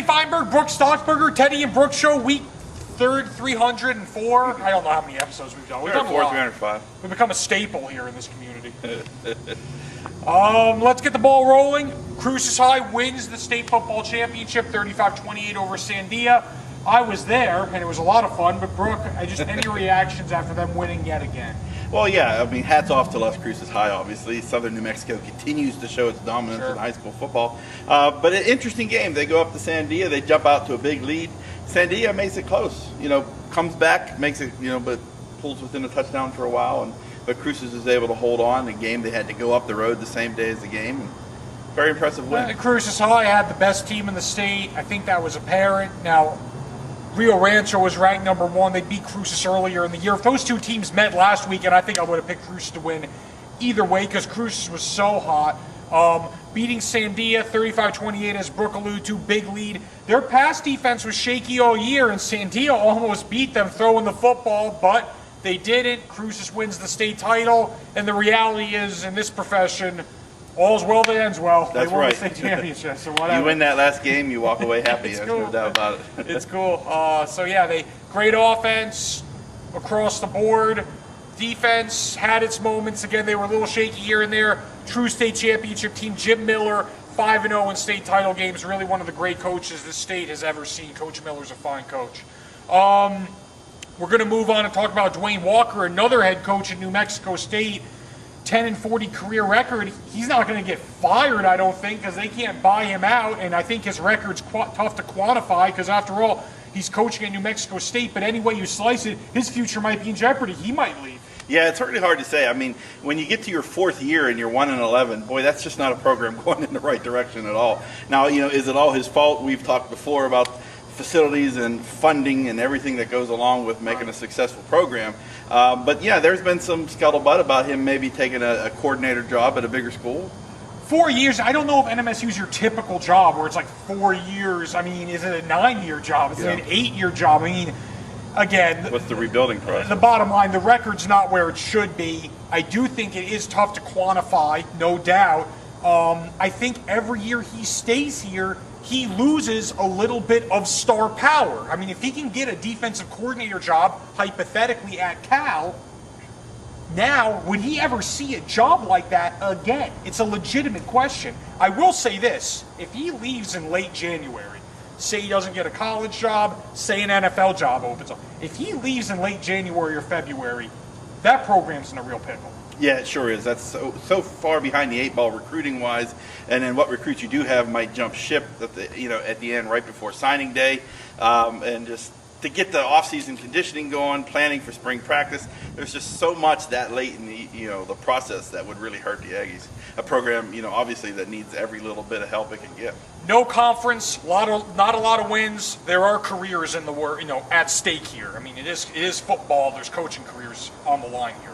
Teddy Feinberg, Brook Stockburger, Teddy and Brook Show, week 304. I don't know how many episodes we've done. We've done a lot. 305. We've become a staple here in this community. Let's get the ball rolling. Cruces High wins the state football championship, 35-28 over Sandia. I was there, and it was a lot of fun. But Brook, any reactions after them winning yet again? Well, yeah, I mean, hats off to Las Cruces High, obviously. Southern New Mexico continues to show its dominance in high school football. But an interesting game. They go up to Sandia. They jump out to a big lead. Sandia makes it close. Comes back, makes it, but pulls within a touchdown for a while. But Cruces is able to hold on. The game, they had to go up the road the same day as the game. And very impressive win. Cruces High had the best team in the state. I think that was apparent. Now, Rio Rancho was ranked number 1. They beat Cruces earlier in the year. If those two teams met last weekend, I think I would have picked Cruces to win either way because Cruces was so hot. Beating Sandia 35-28, as Brook alluded to, big lead. Their pass defense was shaky all year, and Sandia almost beat them throwing the football, but they didn't. Cruces wins the state title, and the reality is, in this profession, all's well that ends well. That's they won right. the state championship, so whatever. You win that last game, you walk away happy. There's cool. no doubt about it. It's cool. They great offense across the board. Defense had its moments. Again, they were a little shaky here and there. True state championship team, Jim Miller, 5-0 in state title games. Really one of the great coaches this state has ever seen. Coach Miller's a fine coach. We're going to move on and talk about Dwayne Walker, another head coach at New Mexico State. 10-40 career record. He's not going to get fired, I don't think, because they can't buy him out. And I think his record's tough to quantify because, after all, he's coaching at New Mexico State. But any way you slice it, his future might be in jeopardy. He might leave. Yeah, it's really hard to say. I mean, when you get to your 4th year and you're 1-11, boy, that's just not a program going in the right direction at all. Now, is it all his fault? We've talked before about facilities and funding and everything that goes along with making a successful program. But yeah, there's been some scuttlebutt about him maybe taking a coordinator job at a bigger school. 4 years, I don't know if NMSU is your typical job where it's like 4 years. I mean, is it a 9-year job? Is it an 8-year job? I mean, again, what's the rebuilding process? The bottom line, the record's not where it should be. I do think it is tough to quantify, no doubt. I think every year he stays here, he loses a little bit of star power. I mean, if he can get a defensive coordinator job, hypothetically at Cal, now, would he ever see a job like that again? It's a legitimate question. I will say this. If he leaves in late January, say he doesn't get a college job, say an NFL job opens up. If he leaves in late January or February, that program's in a real pickle. Yeah, it sure is. That's so far behind the 8 ball recruiting wise, and then what recruits you do have might jump ship at the end right before signing day, and just to get the off-season conditioning going, planning for spring practice. There's just so much that late in the process that would really hurt the Aggies. A program obviously that needs every little bit of help it can get. No conference, not a lot of wins. There are careers in the at stake here. I mean, it is football. There's coaching careers on the line here.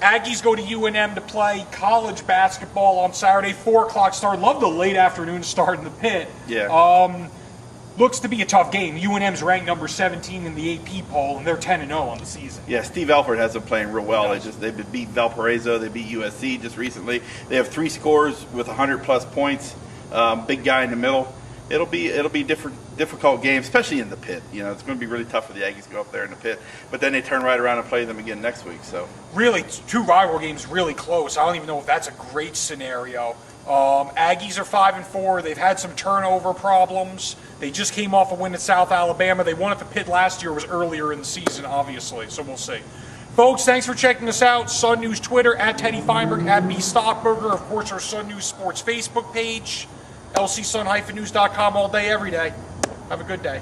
Aggies go to UNM to play college basketball on Saturday, 4 o'clock start. Love the late afternoon start in the pit. Yeah. Looks to be a tough game. UNM's ranked number 17 in the AP poll, and they're 10-0 on the season. Yeah, Steve Alford has them playing real well. They beat Valparaiso, they beat USC just recently. They have 3 scores with 100-plus points. Big guy in the middle. It'll be difficult game, especially in the pit. It's going to be really tough for the Aggies to go up there in the pit. But then they turn right around and play them again next week. So really, 2 rival games really close. I don't even know if that's a great scenario. Aggies are 5-4. They've had some turnover problems. They just came off a win at South Alabama. They won at the pit last year. It was earlier in the season, obviously. So we'll see. Folks, thanks for checking us out. Sun News Twitter, at Teddy Feinberg, at B Stockburger. Of course, our Sun News Sports Facebook page. lcsun-news.com all day, every day. Have a good day.